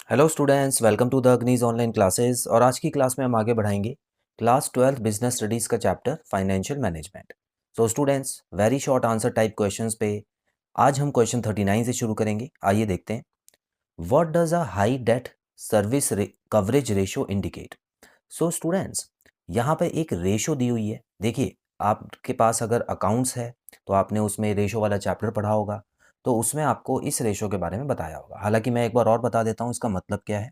Hello students, welcome to the अग्निज online classes. और आज की क्लास में हम आगे बढ़ाएंगे क्लास 12 बिजनेस स्टडीज़ का chapter financial management. So students, very short answer type questions पे आज हम क्वेश्चन 39 से शुरू करेंगे। आइए देखते हैं। What does a high debt service coverage ratio indicate. So students, यहाँ पे एक रेशो दी हुई है। देखिए, आपके पास अगर अकाउंट्स है तो आपने उसमें रेशो वाला चैप्टर पढ़ा होगा, तो उसमें आपको इस रेशो के बारे में बताया होगा। हालांकि मैं एक बार और बता देता हूँ इसका मतलब क्या है।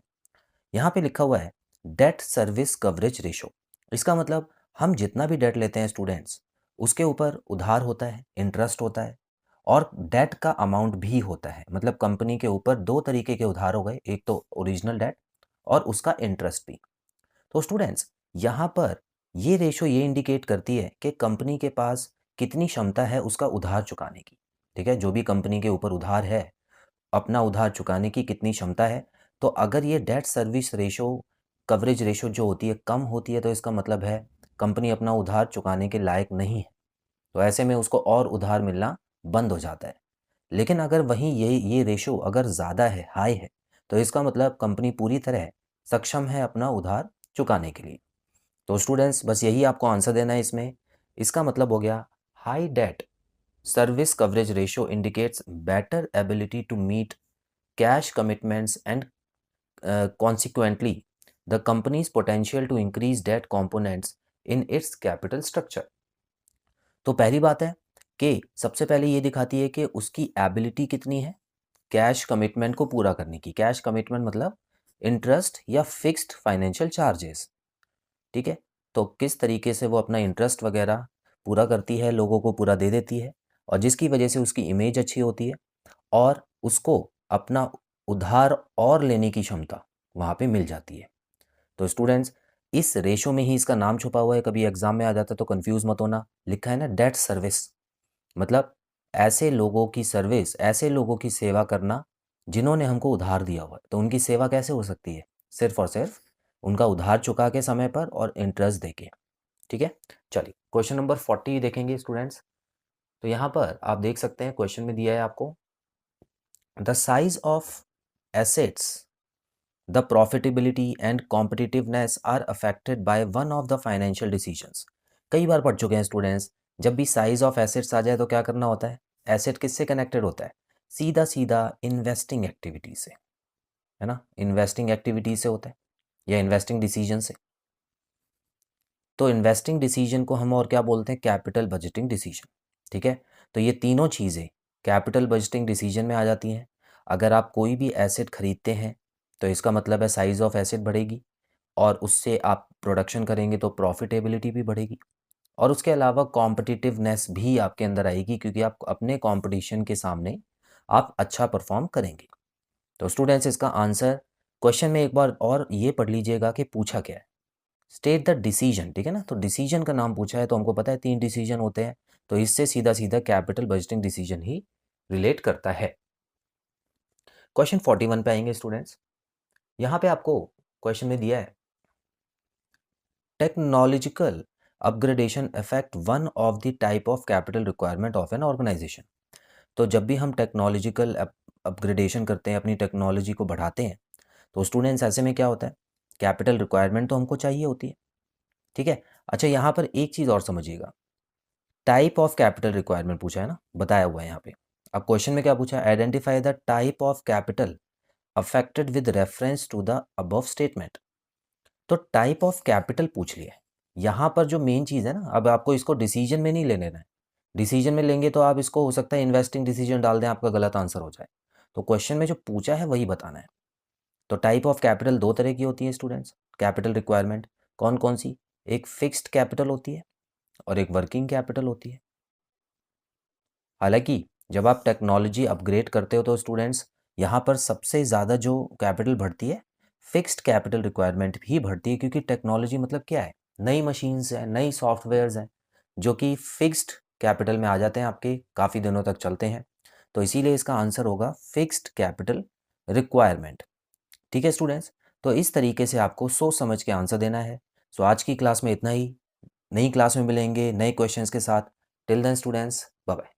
यहाँ पे लिखा हुआ है डेट सर्विस कवरेज रेशो। इसका मतलब हम जितना भी डेट लेते हैं स्टूडेंट्स, उसके ऊपर उधार होता है, इंटरेस्ट होता है और डेट का अमाउंट भी होता है। मतलब कंपनी के ऊपर दो तरीके के उधार हो गए, एक तो ओरिजिनल डेट और उसका इंटरेस्ट भी। तो स्टूडेंट्स, यहाँ पर ये रेशो ये इंडिकेट करती है कि कंपनी के पास कितनी क्षमता है उसका उधार चुकाने की। ठीक है, जो भी कंपनी के ऊपर उधार है, अपना उधार चुकाने की कितनी क्षमता है। तो अगर ये debt service ratio coverage ratio जो होती है कम होती है, तो इसका मतलब है कंपनी अपना उधार चुकाने के लायक नहीं है। तो ऐसे में उसको और उधार मिलना बंद हो जाता है। लेकिन अगर वहीं ये रेशो अगर ज़्यादा है, हाई है, तो इसका मतलब कंपनी पूरी तरह सक्षम है अपना उधार चुकाने के लिए। तो स्टूडेंट्स, बस यही आपको आंसर देना है इसमें। इसका मतलब हो गया high debt service coverage ratio indicates better ability to meet cash commitments and consequently the company's potential to increase debt components in its capital structure। तो पहली बात है कि सबसे पहले ये दिखाती है कि उसकी एबिलिटी कितनी है कैश कमिटमेंट को पूरा करने की। कैश कमिटमेंट मतलब इंटरेस्ट या फिक्स्ड फाइनेंशियल चार्जेस। ठीक है, तो किस तरीके से वो अपना इंटरेस्ट वगैरह पूरा करती है, लोगों को पूरा दे देती है, और जिसकी वजह से उसकी इमेज अच्छी होती है और उसको अपना उधार और लेने की क्षमता वहाँ पे मिल जाती है। तो स्टूडेंट्स, इस रेशो में ही इसका नाम छुपा हुआ है। कभी एग्जाम में आ जाता है तो कंफ्यूज मत होना। लिखा है ना डेट सर्विस, मतलब ऐसे लोगों की सर्विस, ऐसे लोगों की सेवा करना जिन्होंने हमको उधार दिया हुआ है। तो उनकी सेवा कैसे हो सकती है? सिर्फ और सिर्फ उनका उधार चुका के समय पर और इंटरेस्ट देके। ठीक है, चलिए क्वेश्चन नंबर 40 देखेंगे स्टूडेंट्स। तो यहाँ पर आप देख सकते हैं क्वेश्चन में दिया है आपको the size of assets, the profitability and competitiveness are affected by one of the financial decisions. कई बार पढ़ चुके हैं स्टूडेंट्स, जब भी साइज ऑफ एसेट्स आ जाए तो क्या करना होता है? एसेट किससे कनेक्टेड होता है? सीधा सीधा इन्वेस्टिंग एक्टिविटी से, है ना। इन्वेस्टिंग एक्टिविटी से होता है या इन्वेस्टिंग डिसीजन से। तो इन्वेस्टिंग डिसीजन को हम और क्या बोलते हैं? Capital budgeting decision. ठीक है, तो ये तीनों चीज़ें कैपिटल बजटिंग डिसीजन में आ जाती हैं। अगर आप कोई भी एसेट खरीदते हैं तो इसका मतलब है साइज ऑफ एसेट बढ़ेगी और उससे आप प्रोडक्शन करेंगे तो प्रॉफिटेबिलिटी भी बढ़ेगी और उसके अलावा कॉम्पिटिटिवनेस भी आपके अंदर आएगी, क्योंकि आप अपने कंपटीशन के सामने आप अच्छा परफॉर्म करेंगे। तो स्टूडेंट्स, इसका आंसर क्वेश्चन में एक बार और ये पढ़ लीजिएगा कि पूछा क्या है। स्टेट द डिसीजन, ठीक है ना। तो डिसीजन का नाम पूछा है तो हमको पता है 3 डिसीजन होते हैं, तो इससे सीधा सीधा कैपिटल बजटिंग डिसीजन ही रिलेट करता है। क्वेश्चन 41 पे आएंगे स्टूडेंट्स। यहाँ पे आपको क्वेश्चन में दिया है technological upgradation affect one of the type of capital requirement of an organization. तो जब भी हम टेक्नोलॉजिकल अपग्रेडेशन करते हैं, अपनी टेक्नोलॉजी को बढ़ाते हैं, तो स्टूडेंट्स ऐसे में क्या होता है? कैपिटल रिक्वायरमेंट तो हमको चाहिए होती है। ठीक है, अच्छा यहाँ पर एक चीज़ और समझिएगा। टाइप ऑफ कैपिटल रिक्वायरमेंट पूछा है ना, बताया हुआ है यहाँ पे। अब क्वेश्चन में क्या पूछा है? Identify the type of capital affected with reference to the above statement. तो टाइप ऑफ कैपिटल पूछ लिया है। यहाँ पर जो मेन चीज़ है ना, अब आपको इसको डिसीजन में नहीं ले लेना है। डिसीजन में लेंगे तो आप इसको हो सकता है इन्वेस्टिंग डिसीजन डाल दें, आपका गलत आंसर हो जाए। तो क्वेश्चन में जो पूछा है वही बताना है। तो टाइप ऑफ कैपिटल दो तरह की होती है स्टूडेंट्स, कैपिटल रिक्वायरमेंट। कौन कौन सी? एक फिक्स्ड कैपिटल होती है और एक वर्किंग कैपिटल होती है। हालांकि जब आप टेक्नोलॉजी अपग्रेड करते हो तो स्टूडेंट्स, यहाँ पर सबसे ज़्यादा जो कैपिटल बढ़ती है, फिक्स्ड कैपिटल रिक्वायरमेंट भी बढ़ती है, क्योंकि टेक्नोलॉजी मतलब क्या है? नई मशीन्स हैं, नई सॉफ्टवेयर्स हैं, जो कि फिक्स्ड कैपिटल में आ जाते हैं, आपके काफ़ी दिनों तक चलते हैं। तो इसीलिए इसका आंसर होगा फिक्स्ड कैपिटल रिक्वायरमेंट। ठीक है स्टूडेंट्स, तो इस तरीके से आपको सोच समझ के आंसर देना है। सो आज की क्लास में इतना ही। नई क्लास में मिलेंगे नए क्वेश्चंस के साथ। Till then students, bye bye.